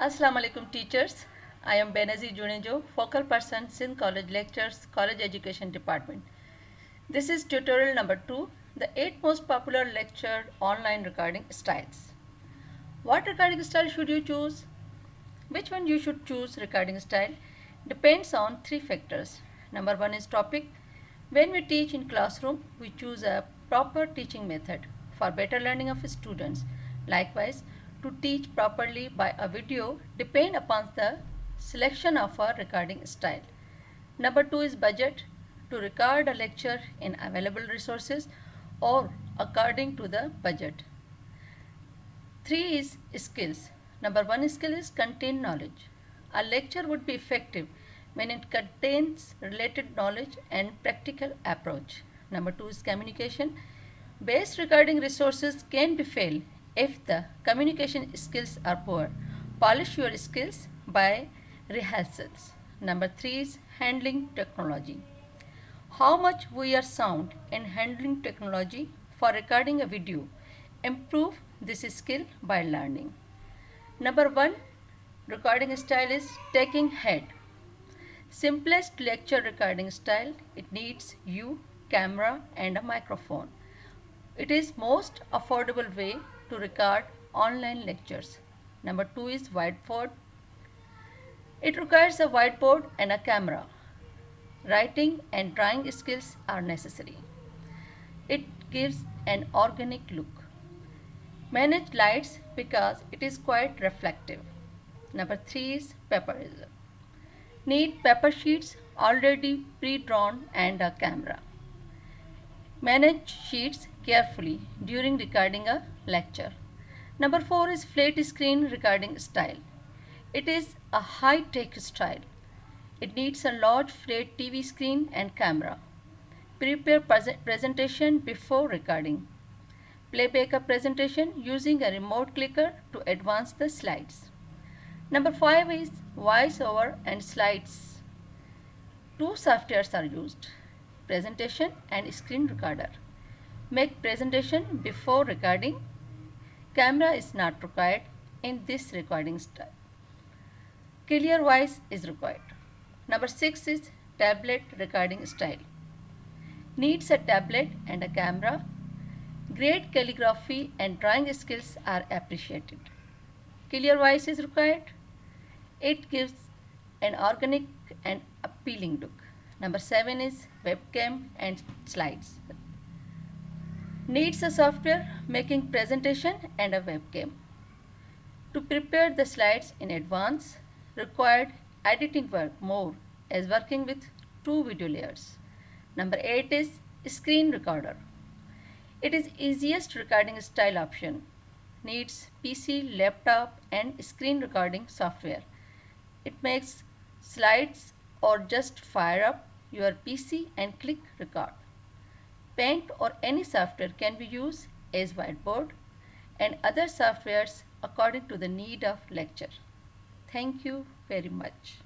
Assalamu alaikum teachers. I am Benazir Junejo, focal person, Sindh College Lectures, College Education Department. This is tutorial number 2, the 8 most popular lecture online recording styles. What recording style should you choose? Which one you should choose recording style depends on 3 factors. Number 1 is topic. When we teach in classroom, we choose a proper teaching method for better learning of students. Likewise, to teach properly by a video depend upon the selection of a recording style. Number 2 is budget, to record a lecture in available resources or according to the budget. 3 is skills. Number 1 skill is content knowledge. A lecture would be effective when it contains related knowledge and practical approach. Number 2 is communication. Best recording resources can be failed if the communication skills are poor. Polish your skills by rehearsals. Number 3 is handling technology. How much we are sound in handling technology for recording a video. Improve this skill by learning. Number 1 recording style is taking head. Simplest lecture recording style, it needs you, camera and a microphone. It is most affordable way to record online lectures. Number 2 is whiteboard. It requires a whiteboard and a camera. Writing and drawing skills are necessary. It gives an organic look. Manage lights because it is quite reflective. Number 3 is paperism. Need paper sheets already pre-drawn and a camera. Manage sheets carefully during recording a lecture. Number 4 is flat screen recording style. It is a high-tech style. It needs a large flat TV screen and camera. Prepare presentation before recording. Playback a presentation using a remote clicker to advance the slides. Number 5 is voiceover and slides. 2 softwares are used, presentation and screen recorder. Make presentation before recording. Camera is not required in this recording style. Clear voice is required. Number 6 is tablet recording style. Needs a tablet and a camera. Great calligraphy and drawing skills are appreciated. Clear voice is required. It gives an organic and appealing look. Number 7 is webcam and slides. Needs a software making presentation and a webcam. To prepare the slides in advance, required editing work more as working with 2 video layers. Number 8 is screen recorder. It is easiest recording style option. Needs PC, laptop and screen recording software. It makes slides or just fire up your PC and click record. Paint or any software can be used as whiteboard and other softwares according to the need of lecture. Thank you very much.